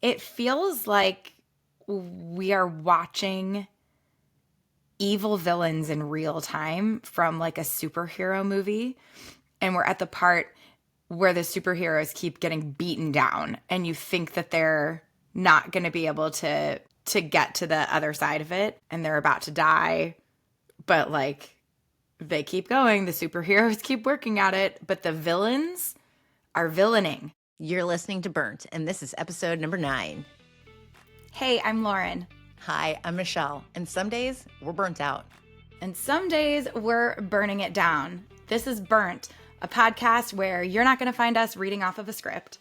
It feels like we are watching evil villains in real time from like a superhero movie. And we're at the part where the superheroes keep getting beaten down and you think that they're not going to be able to get to the other side of it and they're about to die, but like they keep going, the superheroes keep working at it, but the villains are villaining. You're listening to Burnt, and this is episode number 9. Hey, I'm Lauren. Hi, I'm Michelle, and some days we're burnt out. And some days we're burning it down. This is Burnt, a podcast where you're not going to find us reading off of a script.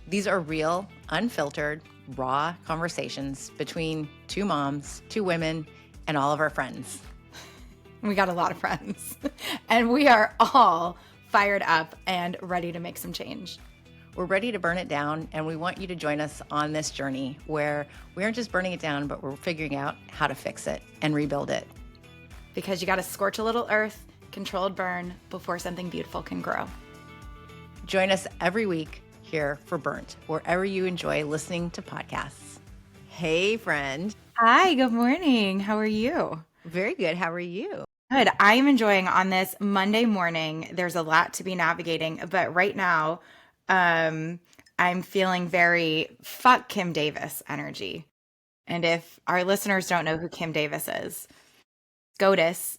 These are real, unfiltered, raw conversations between two moms, two women, and all of our friends. We got a lot of friends, and we are all fired up and ready to make some change. We're ready to burn it down, and we want you to join us on this journey where we aren't just burning it down, but we're figuring out how to fix it and rebuild it. Because you got to scorch a little earth, controlled burn, before something beautiful can grow. Join us every week here for Burnt, wherever you enjoy listening to podcasts. Hey, friend. Hi, good morning. How are you? Very good. How are you? Good. I am enjoying on this Monday morning. There's a lot to be navigating, but right now, I'm feeling very fuck Kim Davis energy. And if our listeners don't know who Kim Davis is, SCOTUS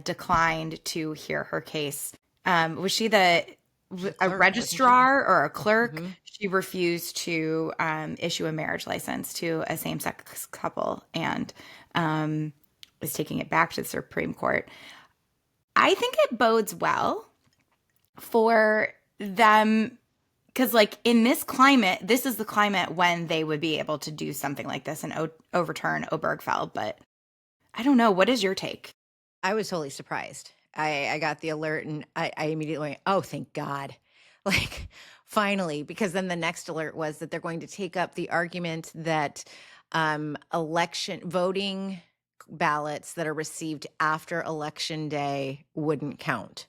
declined to hear her case. Was she a registrar or a clerk? Mm-hmm. She refused to issue a marriage license to a same-sex couple and is taking it back to the Supreme Court. I think it bodes well for them because, like, in this climate, this is the climate when they would be able to do something like this and overturn Obergefell. But I don't know. What is your take? I was totally surprised. I got the alert and I immediately went, oh, thank God. Like, finally, because then the next alert was that they're going to take up the argument that election voting ballots that are received after Election Day wouldn't count.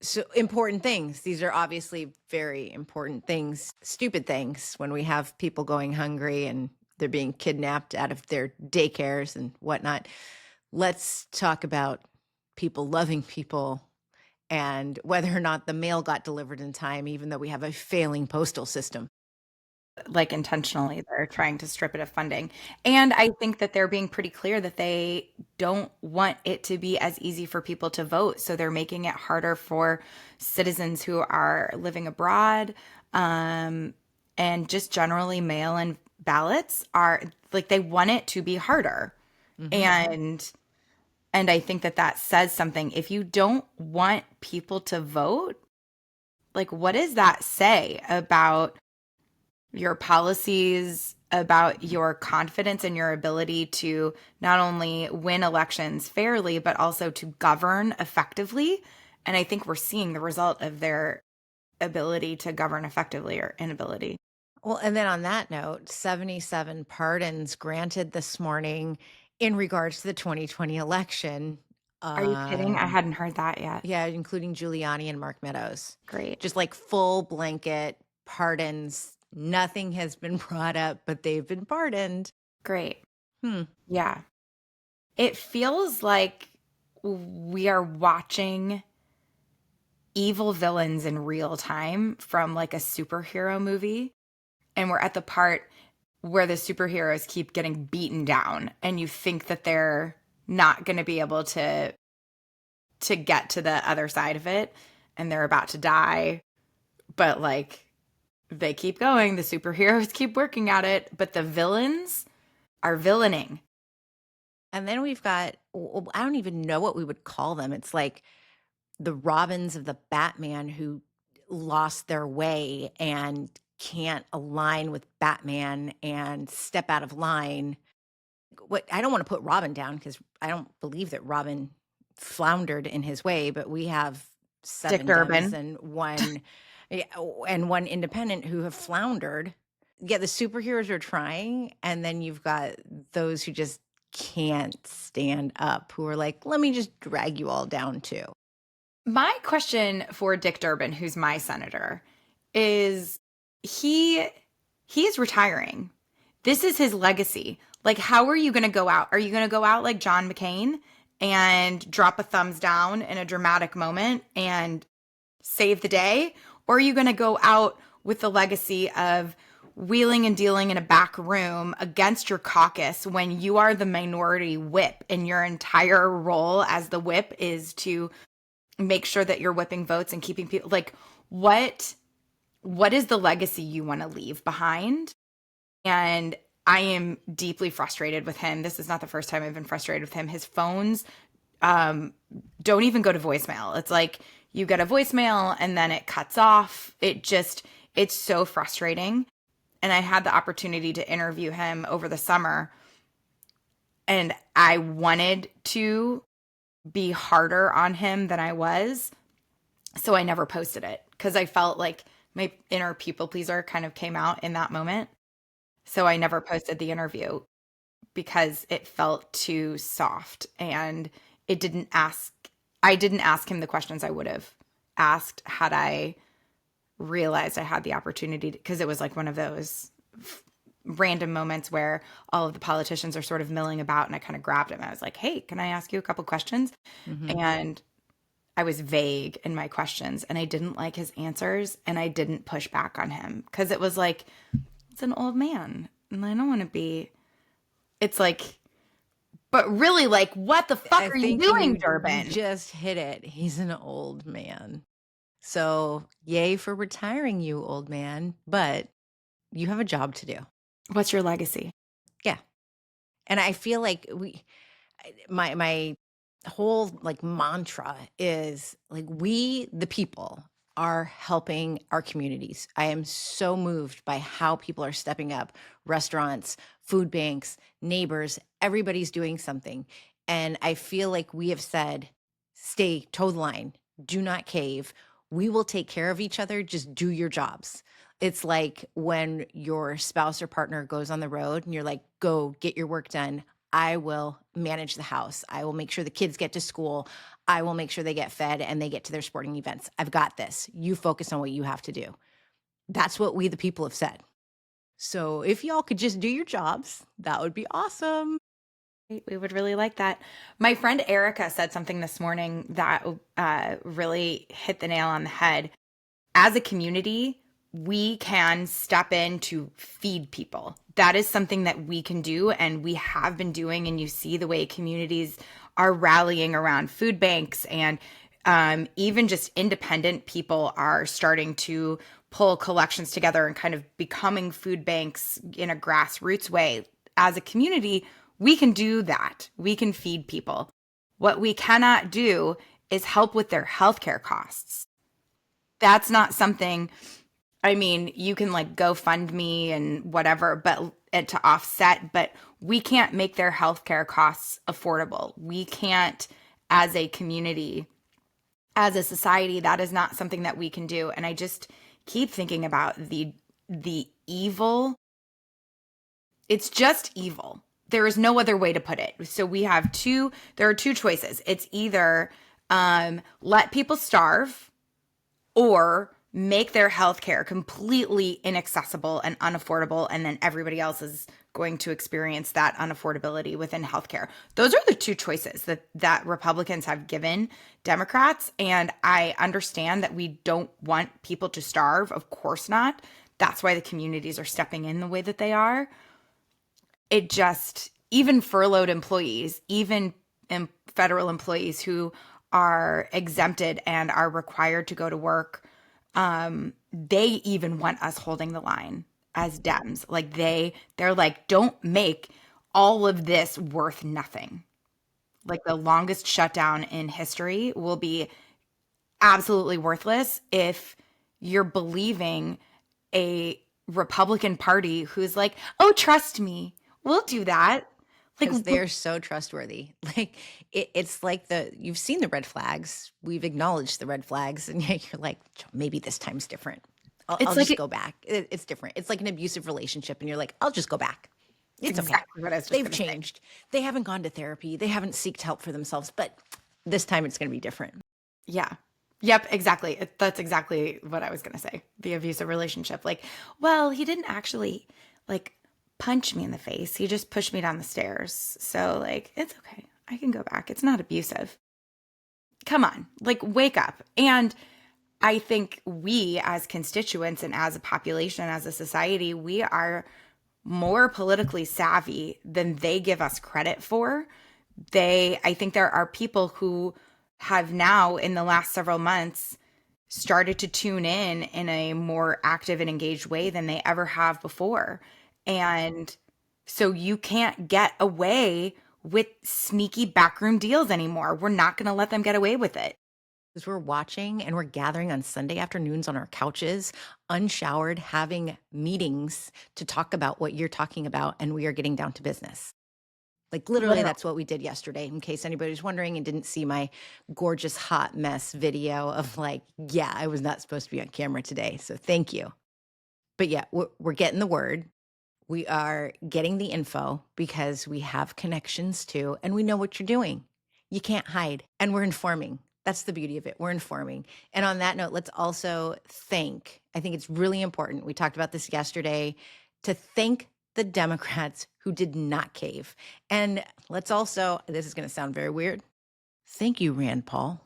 So important things. These are obviously very important things, stupid things when we have people going hungry and they're being kidnapped out of their daycares and whatnot. Let's talk about people loving people and whether or not the mail got delivered in time, even though we have a failing postal system. Like, intentionally, they're trying to strip it of funding. And I think that they're being pretty clear that they don't want it to be as easy for people to vote. So they're making it harder for citizens who are living abroad. And just generally mail-in ballots are like, they want it to be harder. Mm-hmm. And I think that says something. If you don't want people to vote, like, what does that say about your policies, about your confidence in your ability to not only win elections fairly, but also to govern effectively? And I think we're seeing the result of their ability to govern effectively or inability. Well, and then on that note, 77 pardons granted this morning in regards to the 2020 election. Are you kidding? I hadn't heard that yet. Yeah, including Giuliani and Mark Meadows. Great. Just like full blanket pardons. Nothing has been brought up, but they've been pardoned. Great. Yeah. It feels like we are watching evil villains in real time from like a superhero movie. And we're at the part where the superheroes keep getting beaten down and you think that they're not going to be able to get to the other side of it and they're about to die. But like, they keep going, the superheroes keep working at it, but the villains are villaining. And then we've got, I don't even know what we would call them. It's like the Robins of the Batman who lost their way and can't align with Batman and step out of line. I don't want to put Robin down because I don't believe that Robin floundered in his way, but we have 7 Dick Durbin and one independent who have floundered. Yeah, the superheroes are trying, and then you've got those who just can't stand up, who are like, let me just drag you all down too. My question for Dick Durbin, who's my senator, is he He's retiring. This is his legacy. Like, how are you going to go out? Are you going to go out like John McCain and drop a thumbs down in a dramatic moment and save the day? Or are you going to go out with the legacy of wheeling and dealing in a back room against your caucus when you are the minority whip and your entire role as the whip is to make sure that you're whipping votes and keeping people like what is the legacy you want to leave behind? And I am deeply frustrated with him. This is not the first time I've been frustrated with him. His phones um, don't even go to voicemail. It's like you get a voicemail and then it cuts off. It's so frustrating. And I had the opportunity to interview him over the summer, and I wanted to be harder on him than I was. So I never posted it because I felt like my inner people pleaser kind of came out in that moment. So I never posted the interview because it felt too soft, and it didn't ask I didn't ask him the questions I would have asked had I realized I had the opportunity because it was like one of those random moments where all of the politicians are sort of milling about, and I kind of grabbed him. I was like, "Hey, can I ask you a couple questions?" Hmm. And I was vague in my questions, and I didn't like his answers, and I didn't push back on him because it was like it's an old man, and I don't want to be. It's like, but really, like, what the fuck I are you think doing, you Durbin? just hit it. He's an old man. So, yay for retiring, you old man, but you have a job to do. What's your legacy? Yeah. And I feel like my whole like mantra is like we the people are helping our communities. I am so moved by how people are stepping up. Restaurants, food banks, neighbors, everybody's doing something. And I feel like we have said, stay toe the line, do not cave. We will take care of each other. Just do your jobs. It's like when your spouse or partner goes on the road and you're like, go get your work done. I will manage the house. I will make sure the kids get to school. I will make sure they get fed and they get to their sporting events. I've got this. You focus on what you have to do. That's what we, the people, have said. So if y'all could just do your jobs, that would be awesome. We would really like that. My friend Erica said something this morning that really hit the nail on the head. As a community, we can step in to feed people. That is something that we can do, and we have been doing. And you see the way communities are rallying around food banks, and even just independent people are starting to pull collections together and kind of becoming food banks in a grassroots way. As a community, we can do that. We can feed people. What we cannot do is help with their healthcare costs. That's not something, I mean, you can like GoFundMe and whatever, but to offset, but we can't make their healthcare costs affordable. We can't, as a community, as a society, that is not something that we can do. And I just keep thinking about the evil. It's just evil. There is no other way to put it. So there are two choices. It's either let people starve or make their healthcare completely inaccessible and unaffordable, and then everybody else is going to experience that unaffordability within healthcare. Those are the two choices that Republicans have given Democrats, and I understand that we don't want people to starve. Of course not. That's why the communities are stepping in the way that they are. It just, even furloughed employees, even federal employees who are exempted and are required to go to work, they even want us holding the line as Dems. Like they're like, don't make all of this worth nothing. Like the longest shutdown in history will be absolutely worthless if you're believing a Republican Party who's like, oh, trust me, we'll do that. Like, Because they're so trustworthy. Like it's like you've seen the red flags. We've acknowledged the red flags, and yet you're like, maybe this time's different. I'll it's just like go back. It's different. It's like an abusive relationship, and you're like, I'll just go back. it's It's okay. exactly what I was just They've going to say. changed. They haven't gone to therapy. They haven't sought help for themselves, but this time it's going to be different. Yeah. Yep, exactly. That's exactly what I was going to say. The abusive relationship. Like, well, he didn't actually like punch me in the face. He just pushed me down the stairs. So, like, it's okay. I can go back. It's not abusive. Come on. Like, wake up. And I think we as constituents and as a population, as a society, we are more politically savvy than they give us credit for. I think there are people who have now, in the last several months, started to tune in a more active and engaged way than they ever have before. And so you can't get away with sneaky backroom deals anymore. We're not going to let them get away with it. Because we're watching and we're gathering on Sunday afternoons on our couches, unshowered, having meetings to talk about what you're talking about, and we are getting down to business. Like literally, Literally. that's what we did yesterday, in case anybody's wondering and didn't see my gorgeous hot mess video of like, yeah, I was not supposed to be on camera today. So thank you. But yeah, we're getting the word. We are getting the info because we have connections too, and we know what you're doing. You can't hide, and we're informing. That's the beauty of it. We're informing. And on that note, let's also I think it's really important. We talked about this yesterday to thank the Democrats who did not cave. And let's also, this is going to sound very weird. Thank you, Rand Paul,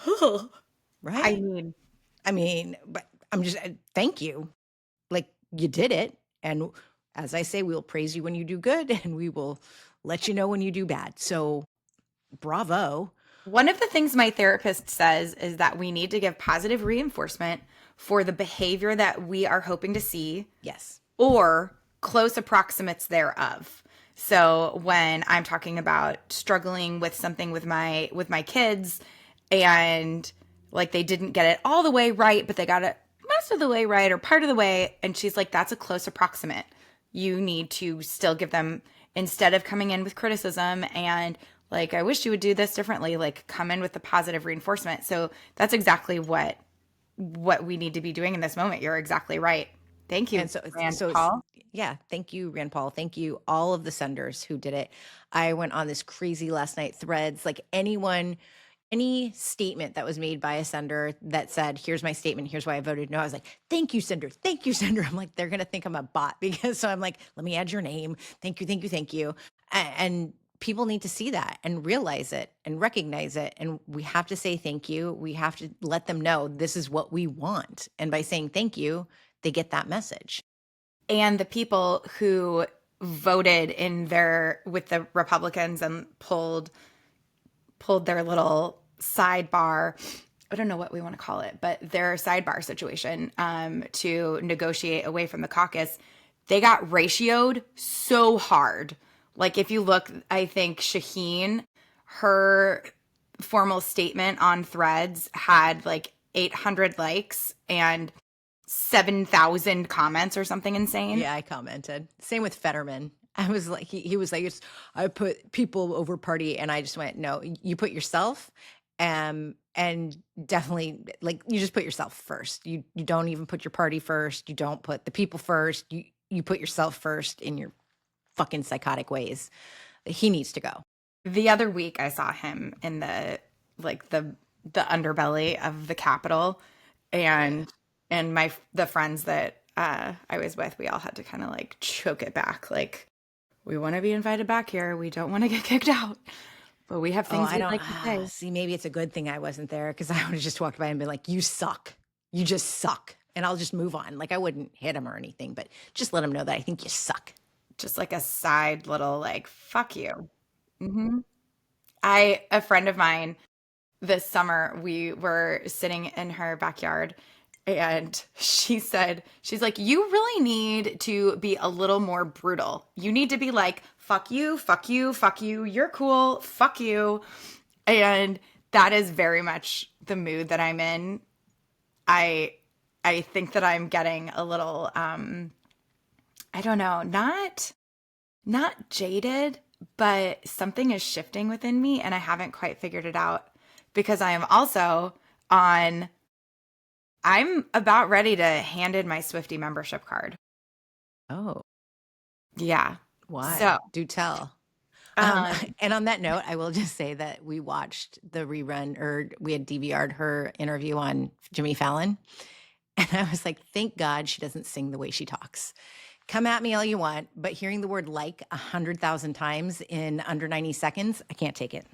I right? mean, I mean, but I'm just, thank you. Like you did it. And as I say, we'll praise you when you do good and we will let you know when you do bad. So bravo. one of the things my therapist says is that we need to give positive reinforcement for the behavior that we are hoping to see Yes. or close approximates thereof. So when I'm talking about struggling with something with my kids and like they didn't get it all the way right, but they got it most of the way right or part of the way, and she's like, that's a close approximate. You need to still give them, instead of coming in with criticism and like, I wish you would do this differently, like come in with the positive reinforcement. So that's exactly what we need to be doing in this moment. You're exactly right. Thank And you, Rand Paul. yeah, thank you, Rand Paul. Thank you, all of the senders who did it. I went on this crazy last night threads, like any statement that was made by a sender that said, here's my statement, here's why I voted no. I was like, thank you, sender. Thank you, sender. I'm like, they're going to think I'm a bot because so I'm like, let me add your name. Thank you, thank you, thank you. And people need to see that and realize it and recognize it. And we have to say thank you. We have to let them know this is what we want. And by saying thank you, they get that message. And the people who voted in their with the Republicans and pulled their little sidebar, I don't know what we want to call it, but their sidebar situation to negotiate away from the caucus, they got ratioed so hard. Like if you look, I think Shaheen, her formal statement on Threads had like 800 likes and 7,000 comments or something insane. Yeah, I commented. Same with Fetterman. I was like, he was like, I put people over party. And I just went, no, you put yourself. And definitely like you just put yourself first. You don't even put your party first. You don't put the people first. You put yourself first in your fucking psychotic ways. He needs to go. The other week I saw him in like the underbelly of the Capitol, and the friends that I was with, we all had to kind of like choke it back. Like, we want to be invited back here. We don't want to get kicked out, but we have Oh, things I we'd don't like to say. see. Maybe it's a good thing I wasn't there because I would have just walked by and been like, you suck. You just suck. And I'll just move on. Like I wouldn't hit him or anything, but just let him know that I think you suck. Just like a side little like fuck you. Hmm. A friend of mine this summer, we were sitting in her backyard and she's like, you really need to be a little more brutal. You need to be like, fuck you, fuck you, fuck you, you're cool, fuck you. And that is very much the mood that I'm in. I I think that I'm getting a little I don't know, not jaded, but something is shifting within me and I haven't quite figured it out because I am also on I'm about ready to hand in my Swifty membership card. Oh, Yeah. So why? Do tell. Um, And on that note, I will just say that we watched the rerun, or we had DVR'd her interview on Jimmy Fallon. And I was like, thank God she doesn't sing the way she talks. Come at me all you want, but hearing the word like 100,000 times in under 90 seconds, I can't take it.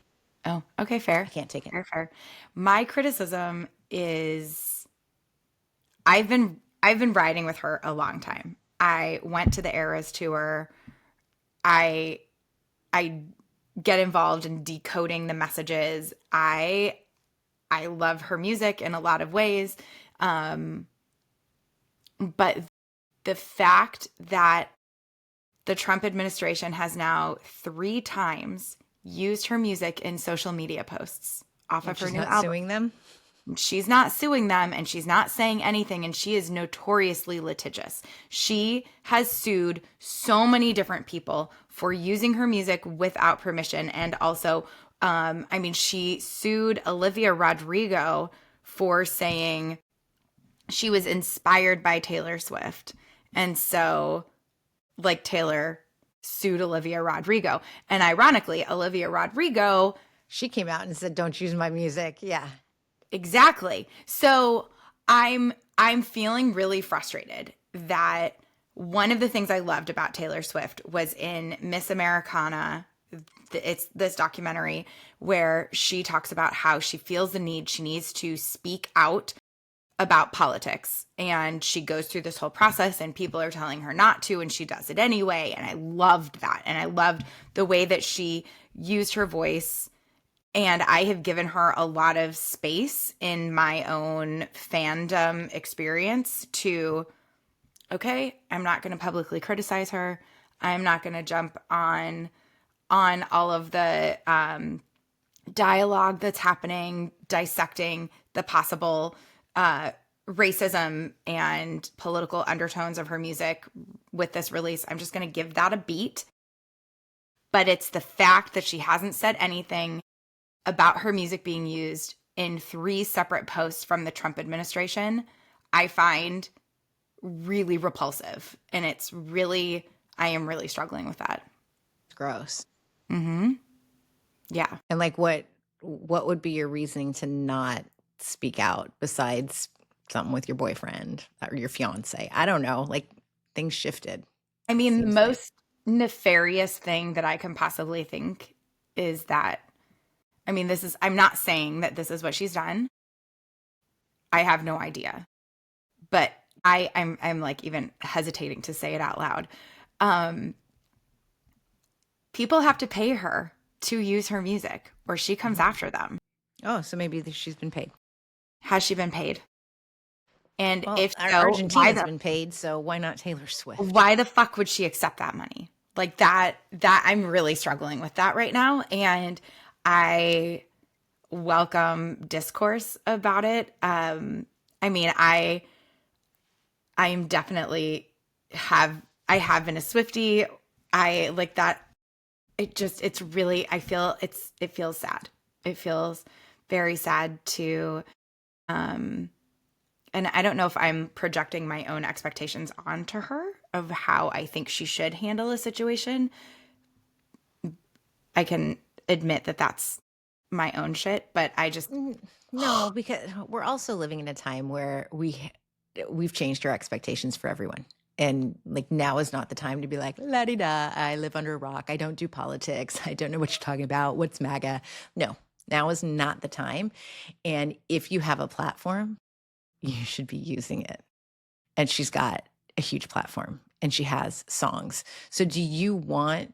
oh, okay, I fair. can't take it. Fair, fair. My criticism is I've been riding with her a long time. I went to the Eras tour. I I get involved in decoding the messages. I love her music in a lot of ways. Um, but the fact that the Trump administration has now 3 times used her music in social media posts off And of her she's new not album. suing them. She's not suing them and she's not saying anything, and she is notoriously litigious. She has sued so many different people for using her music without permission. And also, I mean, she sued Olivia Rodrigo for saying she was inspired by Taylor Swift. And so, like, Taylor sued Olivia Rodrigo. And ironically, Olivia Rodrigo. She came out and said, don't use my music. Yeah. Exactly. So I'm feeling really frustrated that one of the things I loved about Taylor Swift was in Miss Americana. It's this documentary where she talks about how she feels the need, she needs to speak out about politics. And she goes through this whole process, and people are telling her not to, and she does it anyway. And I loved that. And I loved the way that she used her voice, and I have given her a lot of space in my own fandom experience to, okay, I'm not going to publicly criticize her. I'm not going to jump on all of the dialogue that's happening, dissecting the possible racism and political undertones of her music with this release. I'm just going to give that a beat. But it's the fact that she hasn't said anything about her music being used in 3 separate posts from the Trump administration, I find really repulsive. And I am really struggling with that. It's gross. Mm-hmm. Yeah. And like, what would be your reasoning to not speak out besides something with your boyfriend or your fiance? I don't know. Like, things shifted, I mean, the seems like. most nefarious thing that I can possibly think is that, I mean, I'm not saying that this is what she's done. I have no idea. But I'm like even hesitating to say it out loud. Um, People have to pay her to use her music, or she comes Mhm. after them. Oh, so maybe she's been paid. Has she been paid? And Well, if so, Argentina's been paid, so why not Taylor Swift? why the fuck would she accept that money? Like that I'm really struggling with that right now, and I welcome discourse about it. I mean, I'm definitely I have been a Swiftie. I like that. It's really, it feels sad. It feels very sad to, um, and I don't know if I'm projecting my own expectations onto her of how I think she should handle a situation. I can admit that that's my own shit, but I just, No, because we're also living in a time where we've changed our expectations for everyone. And like, now is not the time to be like, la di da, I live under a rock. I don't do politics. I don't know what you're talking about. What's MAGA? No, now is not the time. And if you have a platform, you should be using it. And she's got a huge platform and she has songs. So do you want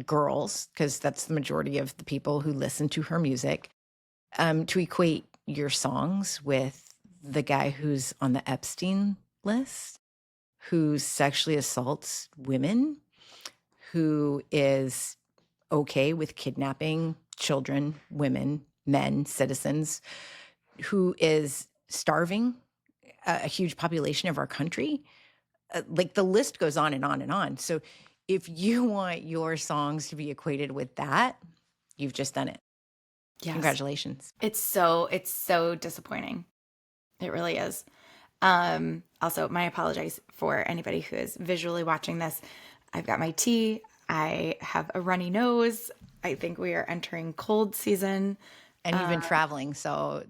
girls, because that's the majority of the people who listen to her music, to equate your songs with the guy who's on the Epstein list, who sexually assaults women, who is okay with kidnapping children, women, men, citizens, who is starving a huge population of our country? Like, the list goes on and on and on. So if you want your songs to be equated with that, you've just done it. yes, Congratulations. it's so disappointing. It really is. Also, my apologies for anybody who is visually watching this. I've got my tea. I have a runny nose. I think we are entering cold season. And you've been traveling, so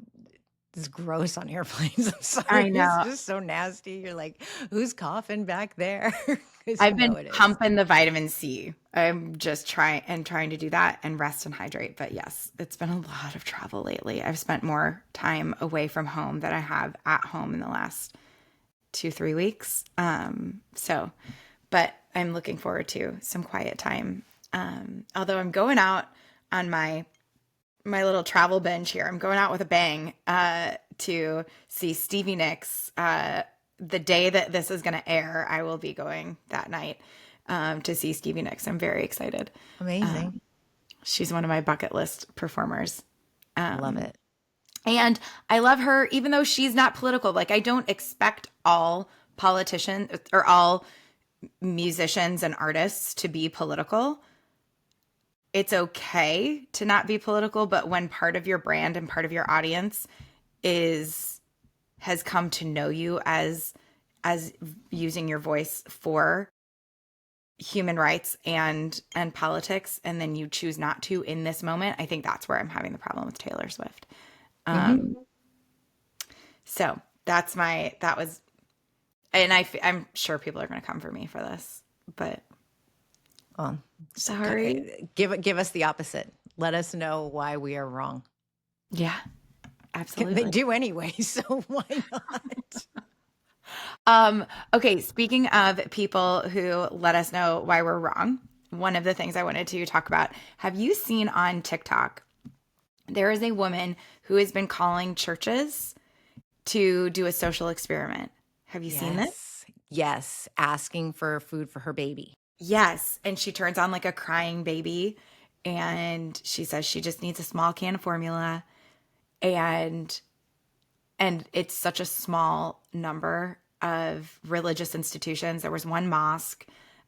it's gross on airplanes. I'm sorry. I It's know. just so nasty. You're like, who's coughing back there? Because I've been it is. pumping the vitamin C. I'm just trying to do that and rest and hydrate. But yes, it's been a lot of travel lately. I've spent more time away from home than I have at home in the last 2, 3 weeks. But I'm looking forward to some quiet time. Although I'm going out on my little travel binge here. I'm going out with a bang to see Stevie Nicks. The day that this is going to air, I will be going that night to see Stevie Nicks. I'm very excited. Amazing. She's one of my bucket list performers. Love it. And I love her, even though she's not political. Like, I don't expect all politicians or all musicians and artists to be political. It's okay to not be political, but when part of your brand and part of your audience is has come to know you as using your voice for human rights and politics, and then you choose not to in this moment, I think that's where I'm having the problem with Taylor Swift. Hmm. So that was, and I'm sure people are going to come for me for this, but Well, sorry. give us the opposite. Let us know why we are wrong. Yeah, They absolutely. do anyway, so why not? Okay, speaking of people who let us know why we're wrong, one of the things I wanted to talk about, have you seen on TikTok? There is a woman who has been calling churches to do a social experiment. Have you seen this? Yes. Yes. Asking for food for her baby. Yes. And she turns on like a crying baby and she says she just needs a small can of formula and it's such a small number of religious institutions. There was one mosque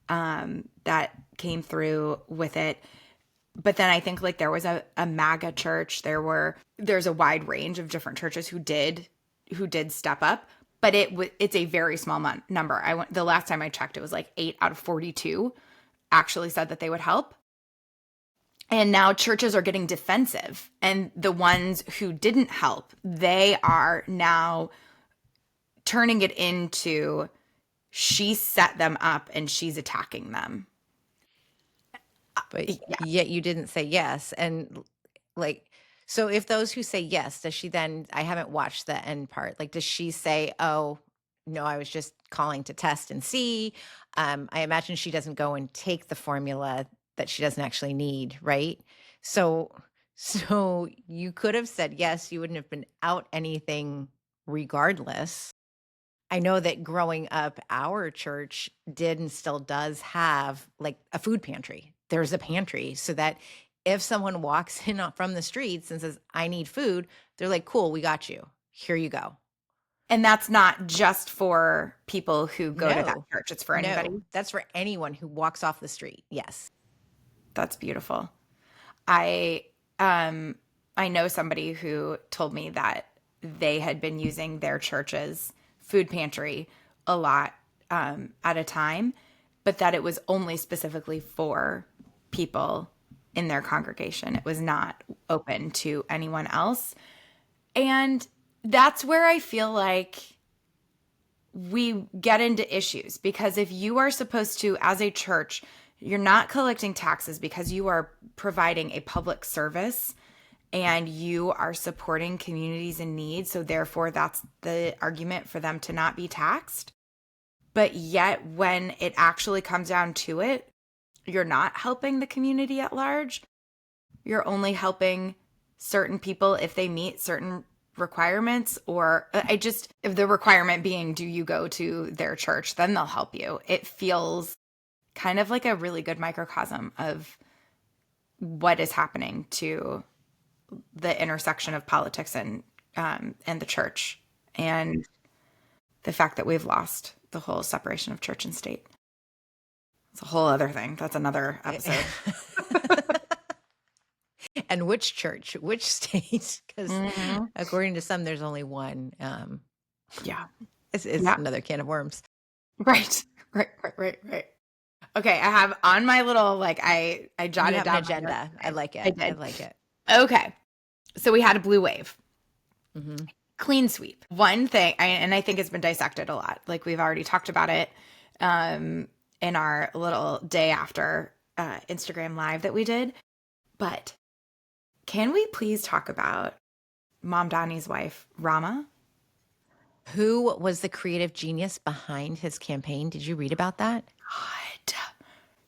that came through with it. But then I think like there was a MAGA church. There's a wide range of different churches who did step up, but it's a very small number. The last time I checked, it was like 8 out of 42 actually said that they would help. And now churches are getting defensive, and the ones who didn't help, they are now turning it into she set them up and she's attacking them. But Yeah. yet you didn't say yes. And like, so if those who say yes, does she then, I haven't watched the end part. Like, does she say, oh, no, I was just calling to test and see? I imagine she doesn't go and take the formula that she doesn't actually need, right? So, so you could have said yes, you wouldn't have been out anything regardless. I know that growing up, our church did and still does have like a food pantry. There's a pantry so that if someone walks in from the streets and says, I need food, they're like, cool, we got you. Here you go. And that's not just for people who go to that No, church, it's for anybody. no, that's for anyone who walks off the street. Yes. That's beautiful. I I know somebody who told me that they had been using their church's food pantry a lot at a time, but that it was only specifically for people in their congregation. It was not open to anyone else. And that's where I feel like we get into issues because if you are supposed to, as a church, you're not collecting taxes because you are providing a public service and you are supporting communities in need. So, therefore, that's the argument for them to not be taxed. But yet, when it actually comes down to it, you're not helping the community at large. You're only helping certain people if they meet certain requirements, or if the requirement being, do you go to their church? Then they'll help you. It feels kind of like a really good microcosm of what is happening to the intersection of politics and the church, and the fact that we've lost the whole separation of church and state. It's a whole other thing. That's another episode. And which church, which state? Because Hmm. according to some, there's only one. Yeah. It's Yeah. another can of worms. Right. Right. Right. Right. Right. Okay, I have on my little like I You jotted have an down my notes agenda. I today. like I it. I did. like it. Okay. So we had a blue wave. Hmm. Clean sweep. One thing, and I think it's been dissected a lot. Like we've already talked about it in our little day after Instagram live that we did. But can we please talk about Mom Donnie's wife, Rama? Who was the creative genius behind his campaign? Did you read about that?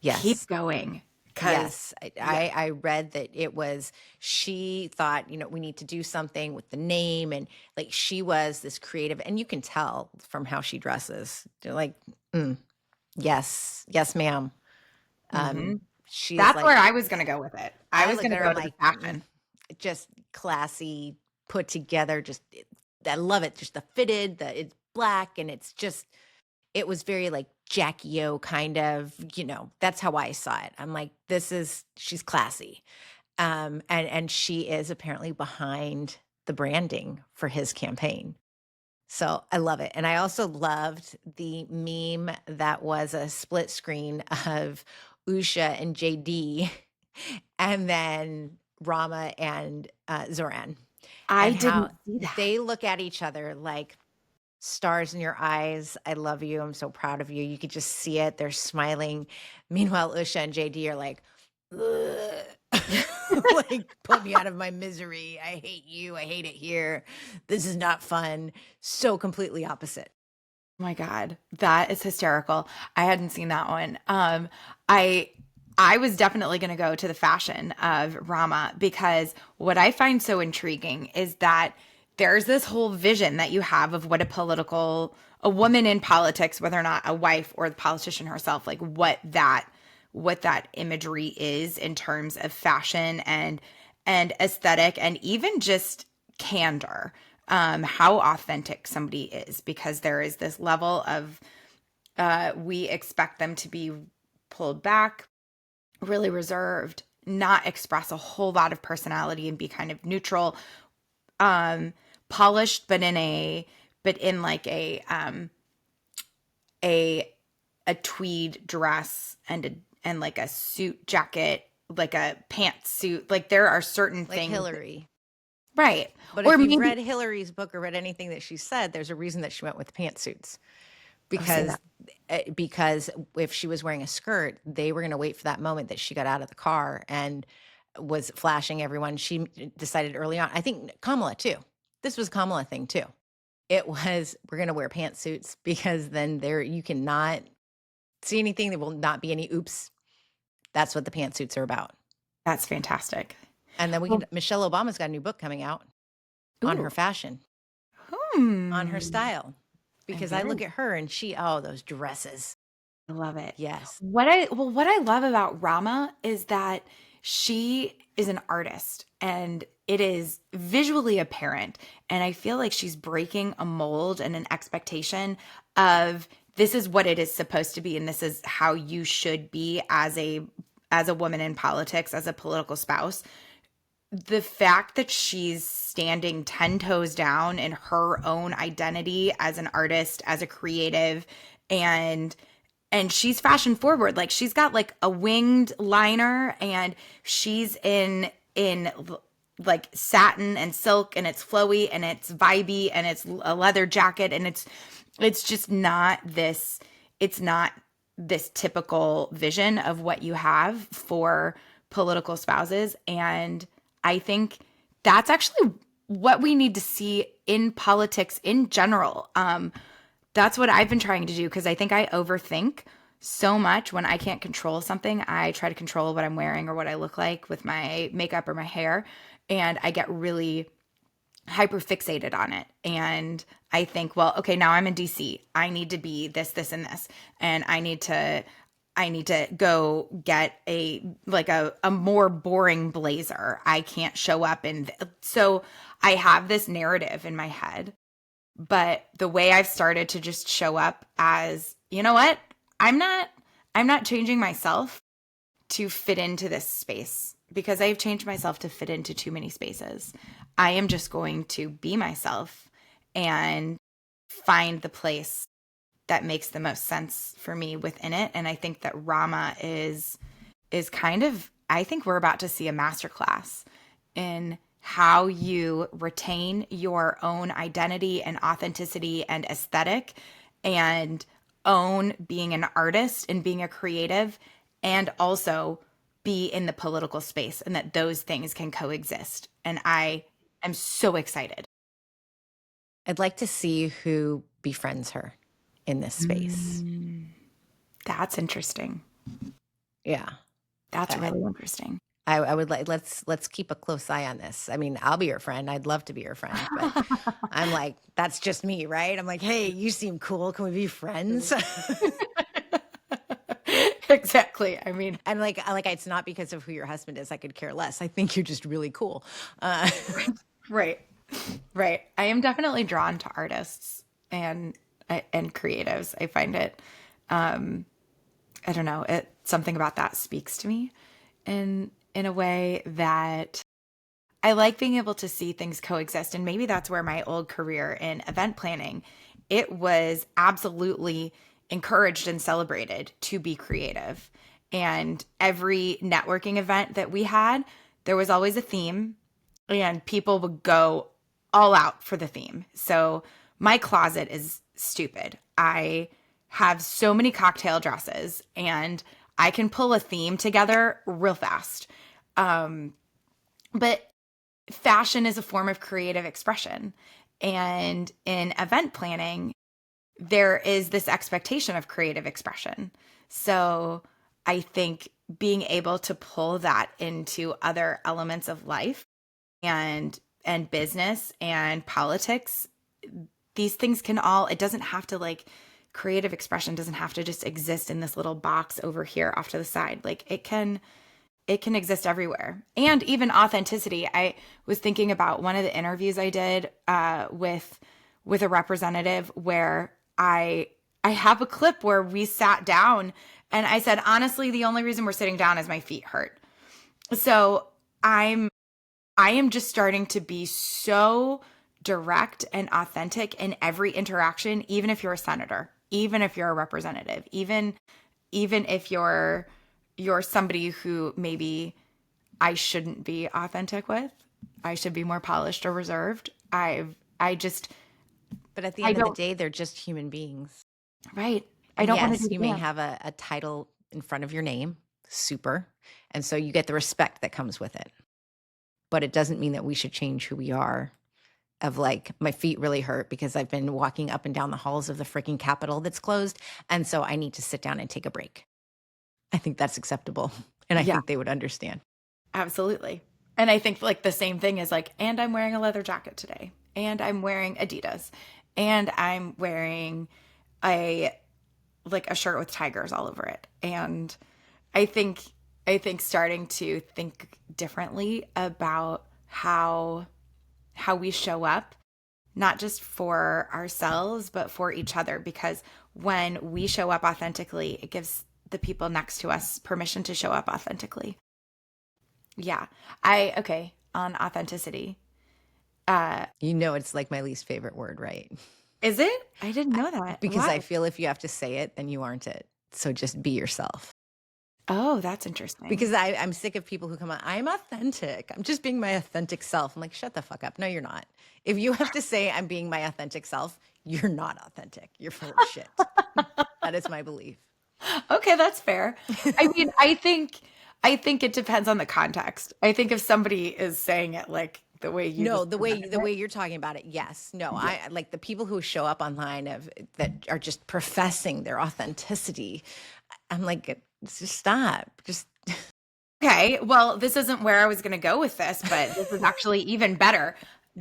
God, keep Yes. going. Because, Yes, yeah, I read that it was she thought, we need to do something with the name, and like she was this creative, and you can tell from how she dresses. They're like, mm, yes, yes, ma'am. hmm Um, she's that's like, where I was going to go with it. I I was look going at to her, go I'm to the like, fashion. just classy, put together, just I love it. Just the fitted, it's black, and it's just it was very like Jackie O kind of, that's how I saw it. I'm like, she's classy. And she is apparently behind the branding for his campaign. So I love it. And I also loved the meme that was a split screen of Usha and JD and then Rama and Zoran, I and how didn't see that. they look at each other like stars in your eyes. I love you. I'm so proud of you. You could just see it. They're smiling. Meanwhile, Usha and JD are like, "Ugh." Like, put me out of my misery. I hate you. I hate it here. This is not fun. So completely opposite. My God, that is hysterical. I hadn't seen that one. I I was definitely going to go to the fashion of Rama because what I find so intriguing is that there's this whole vision that you have of what a woman in politics, whether or not a wife or the politician herself, like what that imagery is in terms of fashion and aesthetic and even just candor, how authentic somebody is, because there is this level of we expect them to be pulled back, really reserved, not express a whole lot of personality and be kind of neutral, um, polished, but in like a a tweed dress and like a suit jacket, like a pantsuit. Like there are certain Like things, Hillary. right? But Or if you've read maybe Hillary's book or read anything that she said, there's a reason that she went with pantsuits. oh, say that. Because if she was wearing a skirt, they were going to wait for that moment that she got out of the car and was flashing everyone. She decided early on. I think Kamala too. This was a Kamala thing too. It was we're going to wear pantsuits because then there you cannot see anything. There will not be any oops. That's what the pantsuits are about. That's fantastic. And then Well, Michelle Obama's got a new book coming out on her ooh, fashion, on her hmm. style. I'm Because I very look at her and oh, those dresses. I love it. Yes. What I love about Rama is that she is an artist and it is visually apparent, and I feel like she's breaking a mold and an expectation of this is what it is supposed to be and this is how you should be as a woman in politics, as a political spouse. The fact that she's standing 10 toes down in her own identity as an artist, as a creative, and she's fashion forward. Like she's got like a winged liner and she's in like satin and silk and it's flowy and it's vibey and it's a leather jacket and it's just not this it's not this typical vision of what you have for political spouses. And I think that's actually what we need to see in politics in general. That's what I've been trying to do because I think I overthink so much when I can't control something. I try to control what I'm wearing or what I look like with my makeup or my hair. And I get really hyper fixated on it. And I think, well, okay, now I'm in DC. I need to be this, this, and this. And I need to go get a more boring blazer. I can't show up so I have this narrative in my head. But the way I've started to just show up as, you know what? I'm not I'm not changing myself to fit into this space because I've changed myself to fit into too many spaces. I am just going to be myself and find the place that makes the most sense for me within it. And I think that Rama is kind of, I think we're about to see a masterclass in how you retain your own identity and authenticity and aesthetic and own being an artist and being a creative and also be in the political space, and that those things can coexist. And I am so excited. I'd like to see who befriends her in this space. Mm, that's interesting. Yeah. That's I, really interesting. I would like, let's keep a close eye on this. I mean, I'll be your friend. I'd love to be your friend, but I'm like, that's just me, right? I'm like, hey, you seem cool. Can we be friends? Exactly. I mean, And like, it's not because of who your husband is. I could care less. I think you're just really cool. right. Right. I am definitely drawn to artists and and creatives. I find it I don't know, it something about that speaks to me in a way that I like being able to see things coexist. And maybe that's where my old career in event planning, it was absolutely encouraged and celebrated to be creative. And every networking event that we had, there was always a theme and people would go all out for the theme. So my closet is stupid. I have so many cocktail dresses and I can pull a theme together real fast. But fashion is a form of creative expression. And in event planning, there is this expectation of creative expression. So I think being able to pull that into other elements of life and business and politics, these things can all, it doesn't have to like, creative expression doesn't have to just exist in this little box over here off to the side. Like it can exist everywhere. And even authenticity. I was thinking about one of the interviews I did with a representative where I have a clip where we sat down and I said, honestly, the only reason we're sitting down is my feet hurt. So I'm I am just starting to be so direct and authentic in every interaction, even if you're a senator, even if you're a representative, even if you're somebody who maybe I shouldn't be authentic with. I should be more polished or reserved. I just But at the I end of the don't day, they're just human beings. right. I And don't want to yes, do you the may dance. have a title in front of your name, super. And so you get the respect that comes with it. But it doesn't mean that we should change who we are. Of like, my feet really hurt because I've been walking up and down the halls of the freaking Capitol that's closed. And so I need to sit down and take a break. I think that's acceptable. And I Yeah, think they would understand. absolutely. And I think like the same thing is like, and I'm wearing a leather jacket today, and I'm wearing Adidas, and I'm wearing a like a shirt with tigers all over it. And I think I think starting to think differently about how we show up, not just for ourselves, but for each other. Because when we show up authentically, it gives the people next to us permission to show up authentically. Yeah. Okay, on authenticity. Uh, You know, it's like my least favorite word, right? is it? I didn't I- know that. Because I Why? feel if you have to say it, then you aren't it. So just be yourself. Oh, that's interesting. Because I'm sick of people who come on, I'm authentic. I'm just being my authentic self. I'm like, shut the fuck up. No, you're not. If you have to say I'm being my authentic self, you're not authentic. You're full of shit. That is my belief. Okay, that's fair. I mean, I think it depends on the context. I think if somebody is saying it like the way you No, just the presented way you're talking about it, yes. No, it. I like the people who show up online of that are just professing their authenticity. I'm like, just stop. Just Okay, well, this isn't where I was going to go with this, but this is actually even better.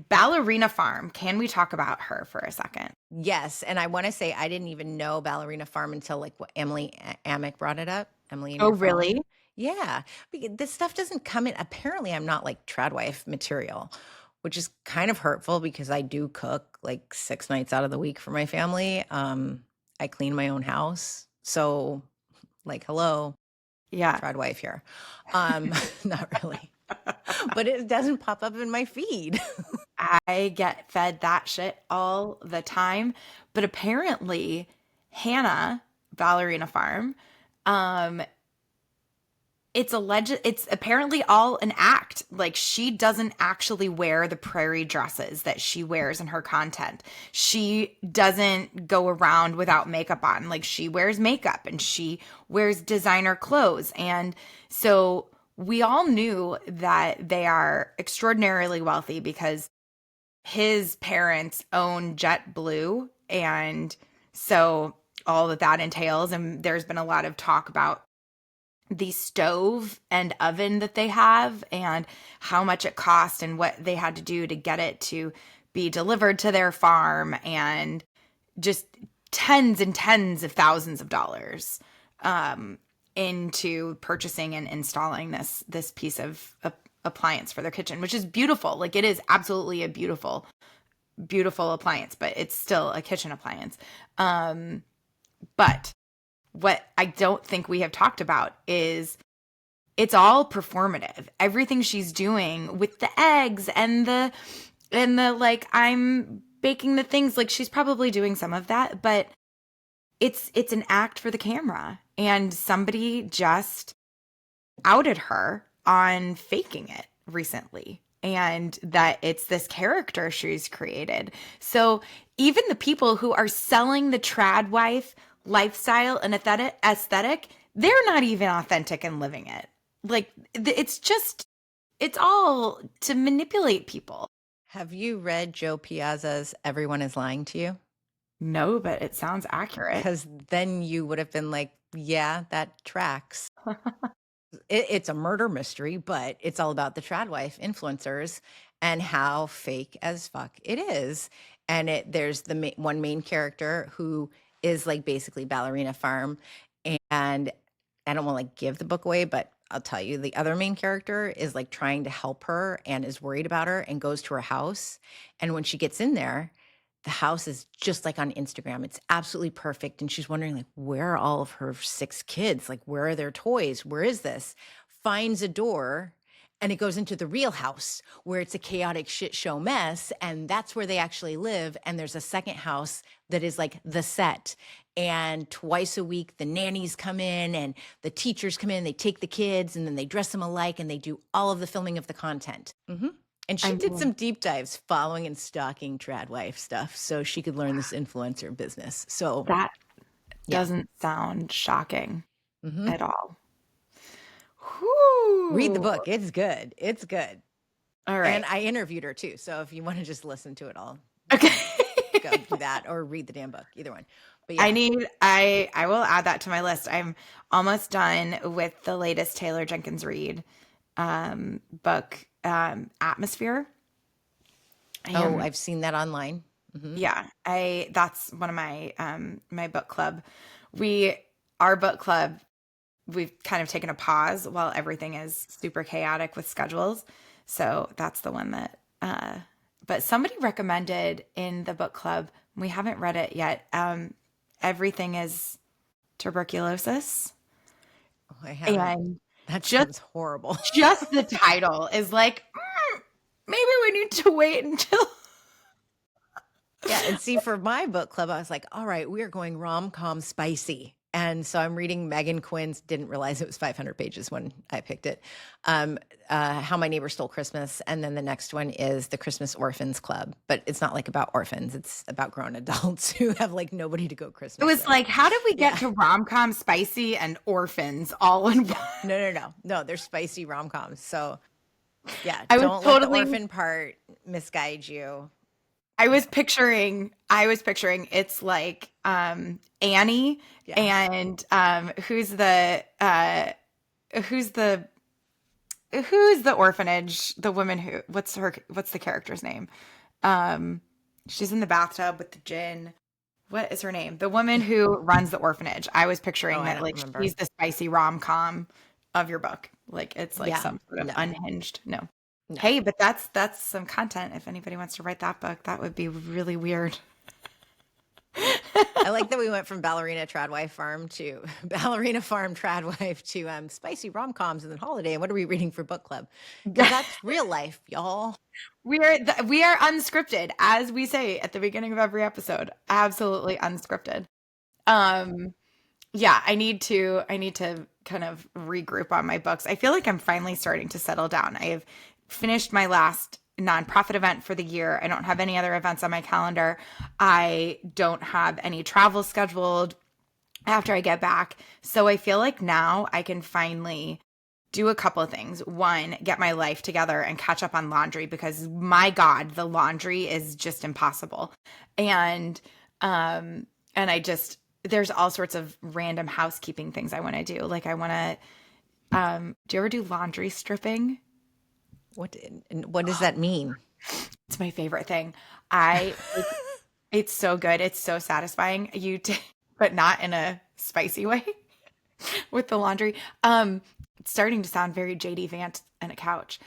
Ballerina Farm. Can we talk about her for a second? yes. And I want to say I didn't even know Ballerina Farm until like what Emily Amick brought it up. Emily in Oh, your phone. really? Yeah. Because this stuff doesn't come in. Apparently, I'm not like tradwife material, which is kind of hurtful because I do cook like 6 nights out of the week for my family. I clean my own house. So like, hello, Yeah. tradwife here. Not really. But it doesn't pop up in my feed. I get fed that shit all the time, but apparently Hannah Ballerina Farm, um, it's apparently all an act. Like, she doesn't actually wear the prairie dresses that she wears in her content. She doesn't go around without makeup on. Like, she wears makeup and she wears designer clothes. And so we all knew that they are extraordinarily wealthy because his parents own JetBlue, and so all that that entails. And there's been a lot of talk about the stove and oven that they have and how much it cost and what they had to do to get it to be delivered to their farm, and just tens and tens of thousands of dollars into purchasing and installing this piece of appliance for their kitchen, which is beautiful. Like, it is absolutely a beautiful appliance, but it's still a kitchen appliance. But what I don't think we have talked about is it's all performative. Everything she's doing with the eggs and the like, I'm baking the things, like, she's probably doing some of that, but it's an act for the camera. And somebody just outed her on faking it recently, and that it's this character she's created. So even the people who are selling the trad wife lifestyle and aesthetic, they're not even authentic and living it. Like, it's all to manipulate people. Have you read Joe Piazza's Everyone is Lying to You? No, but it sounds accurate. Because then you would have been like, yeah, that tracks. It's a murder mystery, but it's all about the trad wife influencers and how fake as fuck it is. And there's the one main character who is like basically Ballerina Farm. And I don't want to like give the book away, but I'll tell you, the other main character is like trying to help her and is worried about her and goes to her house. And when she gets in there, the house is just like on Instagram. It's absolutely perfect. And she's wondering, like, where are all of her 6 kids? Like, where are their toys? Where is this? Finds a door, and it goes into the real house where it's a chaotic shit show mess. And that's where they actually live. And there's a second house that is like the set. And twice a week, the nannies come in and the teachers come in, they take the kids and then they dress them alike and they do all of the filming of the content. And I she did mean, some deep dives following and stalking trad wife stuff so she could learn this influencer business. So, that yeah. doesn't sound shocking hmm at all. Read the Whew. book. It's good. It's good. All And right. I interviewed her too. So if you want to just listen to it all, Okay. go do that or read the damn book, either one. But I yeah. need I will add that to my list. I'm almost done with the latest Taylor Jenkins Reid book, Atmosphere. I Oh, am I've seen that online. hmm Yeah, I that's one of my my book club. We our book club, we've kind of taken a pause while everything is super chaotic with schedules. So that's the one that but somebody recommended in the book club, we haven't read it yet. Everything is tuberculosis. Oh, I haven't. And That just sounds horrible. just the title is like, maybe we need to wait until Yeah, and see, for my book club, I was like, all right, we are going rom-com spicy. And so I'm reading Megan Quinn's, didn't realize it was 500 pages when I picked it. How My Neighbor Stole Christmas. And then the next one is The Christmas Orphans Club. But it's not like about orphans, it's about grown adults who have like nobody to go it Christmas was with. like, how did we get Yeah. to rom-com spicy and orphans all in one? No, they're spicy rom-coms. So yeah, I was don't let the totally orphan part misguide you. Yeah. I was picturing it's like Annie Yeah. and who's the who's the orphanage, the woman who what's the character's name? Um she's in the bathtub with the gin. What is her name? The woman who runs the orphanage. I was Oh, picturing I that, don't like, remember. she's the spicy rom-com of your book. Like, it's like Yeah. some sort of No, unhinged. No. no. Hey, but that's some content. If anybody wants to write that book, that would be really weird. I like that we went from ballerina tradwife farm to ballerina farm tradwife to spicy rom-coms and then holiday. And what are we reading for book club? Because that's real life, y'all. We are unscripted, as we say at the beginning of every episode. Absolutely unscripted. Um, yeah, I need to kind of regroup on my books. I feel like I'm finally starting to settle down. I have finished my last nonprofit event for the year. I don't have any other events on my calendar. I don't have any travel scheduled after I get back. So I feel like now I can finally do a couple of things. One, get my life together and catch up on laundry because my God, the laundry is just impossible. And um I just there's all sorts of random housekeeping things I want to do. Like I want to do you ever do laundry stripping? What does that mean? It's my favorite thing. I it's so good. It's so satisfying. But not in a spicy way with the laundry. It's starting to sound very JD Vance and a couch.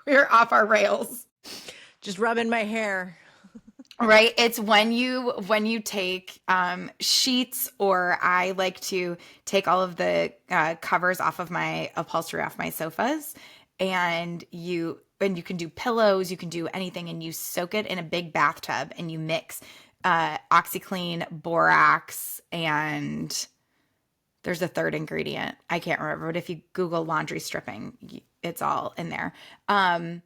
We're off our rails. Just rubbing my hair. Right. It's when you take sheets, or I like to take all of the covers off of my upholstery off my sofas, and you can do pillows, you can do anything, and you soak it in a big bathtub, and you mix OxyClean, borax, and there's a third ingredient. I can't remember, but if you Google laundry stripping, it's all in there. And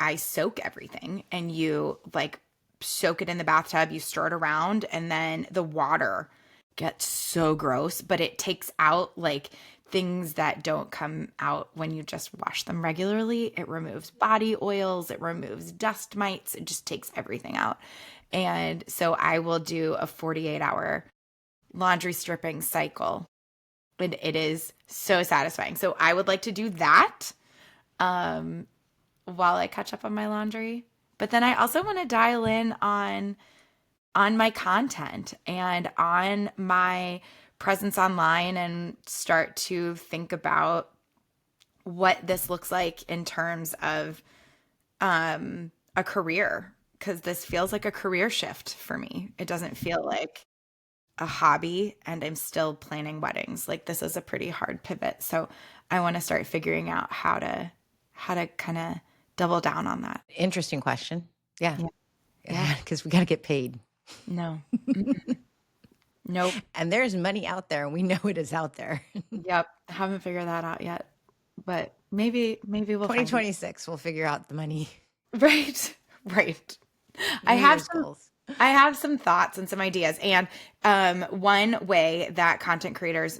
I soak everything, and you like soak it in the bathtub, you stir it around, and then the water gets so gross, but it takes out like things that don't come out when you just wash them regularly. It removes body oils, it removes dust mites, it just takes everything out. And so I will do a 48-hour laundry stripping cycle, and it is so satisfying. So I would like to do that. Um, while I catch up on my laundry. But then I also want to dial in on my content and on my presence online and start to think about what this looks like in terms of a career, because this feels like a career shift for me. It doesn't feel like a hobby, and I'm still planning weddings. Like this is a pretty hard pivot. So I want to start figuring out how to kind of double down on that. Interesting question. Yeah. Yeah. Yeah. Yeah, because we got to get paid. No. Mm-mm. Nope. And there's money out there, and we know it is out there. Yep. Haven't figured that out yet. But maybe we'll find it. 2026, we'll figure out the money. Right. Right. I New have Year's some goals. I have some thoughts and some ideas. And one way that content creators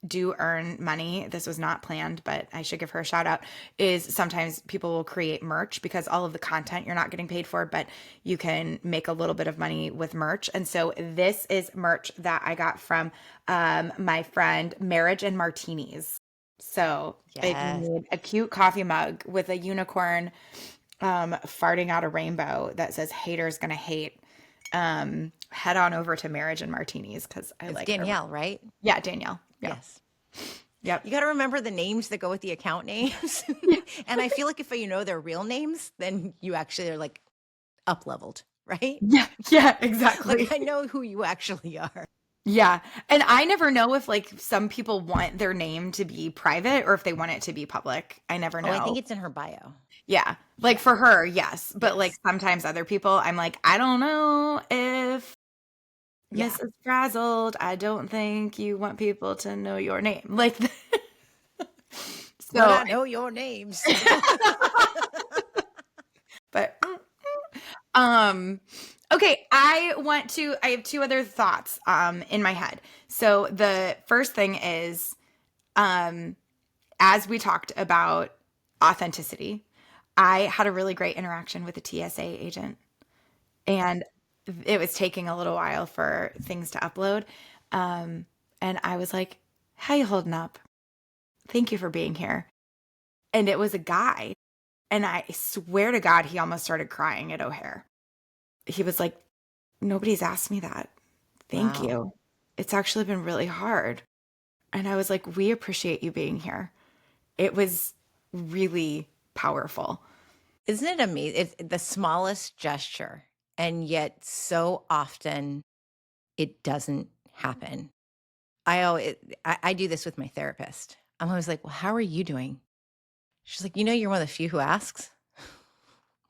do earn money, this was not planned, but I should give her a shout out, is sometimes people will create merch because all of the content you're not getting paid for, but you can make a little bit of money with merch. And so this is merch that I got from my friend Marriage and Martinis. So if you Yes. need a cute coffee mug with a unicorn farting out a rainbow that says haters gonna hate, head on over to Marriage and Martinis because I It's like their. Danielle, right? Yeah, Danielle. Yeah. Yes. Yep. You got to remember the names that go with the account names. And I feel like if you know their real names, then you actually are like up leveled, right? Yeah. Yeah, Like exactly. I know who you actually are. Yeah. And I never know if like some people want their name to be private or if they want it to be public. I never Oh, I think know. it's in her bio. Yeah. Like Yeah. for her, yes. But like Yes. sometimes other people, I'm like, I don't know if Yeah. Mrs. Frazzled, I don't think you want people to know your name. Like, But so, I know your names. but Um, okay, I have two other thoughts in my head. So the first thing is um as we talked about authenticity, I had a really great interaction with a TSA agent, and it was taking a little while for things to upload. And I was like, "How you holding up? Thank you for being here." And it was a guy, and I swear to God he almost started crying at O'Hare. He was like, "Nobody's asked me that. Thank Wow. you. It's actually been really hard." And I was like, "We appreciate you being here." It was really powerful. Isn't it amazing? It's the smallest gesture, and yet so often it doesn't happen. I do this with my therapist. I'm always like, "Well, how are you doing?" She's like, "You're one of the few who asks."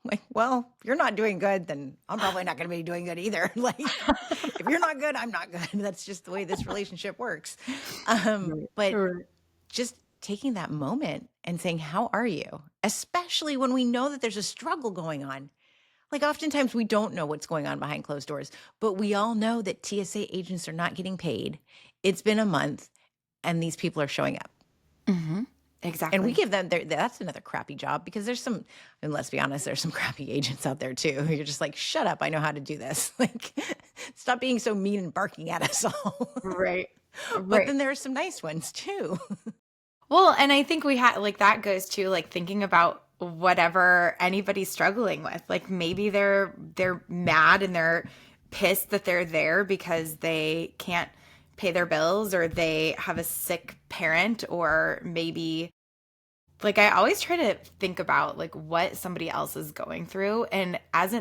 Like, well, if you're not doing good, then I'm probably not going to be doing good either. Like, if you're not good, I'm not good. That's just the way this relationship works. Right. But Right. just taking that moment and saying, how are you? Especially when we know that there's a struggle going on. Like, oftentimes we don't know what's going on behind closed doors, but we all know that TSA agents are not getting paid. It's been a month and these people are showing up. Hmm. And we Exactly. give them that's another crappy job because there's some, and let's be honest, there's some crappy agents out there too. You're just like, shut up, I know how to do this. Like, stop being so mean and barking at us all. Right. But Right. then there are some nice ones too. Well, and I think we had like that goes to like thinking about whatever anybody's struggling with. Like maybe they're mad and they're pissed that they're there because they can't pay their bills or they have a sick parent or maybe like I always try to think about like what somebody else is going through and as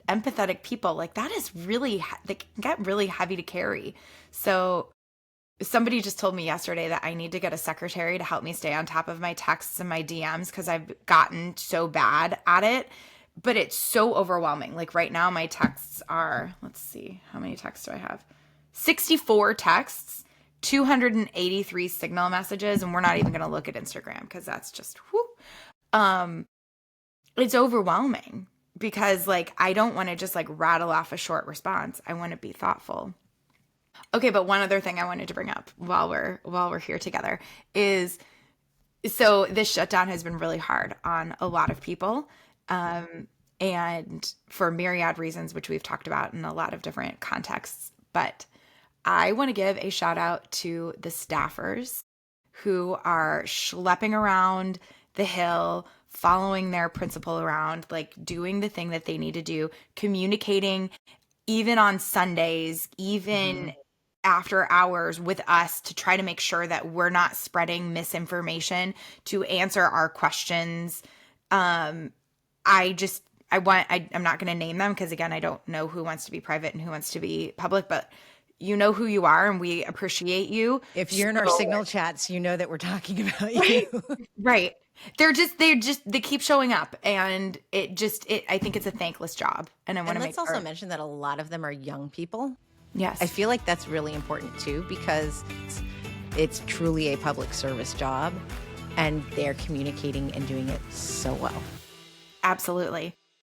empathetic people like that is really they can get really heavy to carry. So somebody just told me yesterday that I need to get a secretary to help me stay on top of my texts and my DMs because I've gotten so bad at it. But it's so overwhelming. Like right now, my texts are, let's see, how many texts do I have? 64 texts, 283 signal messages, and we're not even going to look at Instagram because that's just, whew. Um, it's overwhelming because like I don't want to just like rattle off a short response. I want to be thoughtful. Okay, but one other thing I wanted to bring up while we're here together is so this shutdown has been really hard on a lot of people, and for myriad reasons, which we've talked about in a lot of different contexts. But I want to give a shout out to the staffers who are schlepping around the hill, following their principal around, like doing the thing that they need to do, communicating even on Sundays, even Hmm. after hours with us to try to make sure that we're not spreading misinformation to answer our questions. Um, I just, I'm not going to name them because again, I don't know who wants to be private and who wants to be public, but you know who you are and we appreciate you. If So, you're in our signal chats, you know that we're talking about you. right, right. They keep showing up and I think it's a thankless job and I want And to make let's also sure. mention that a lot of them are young people. I Yes. feel like that's really important too because it's truly a public service job and they're communicating and doing it so well. Absolutely.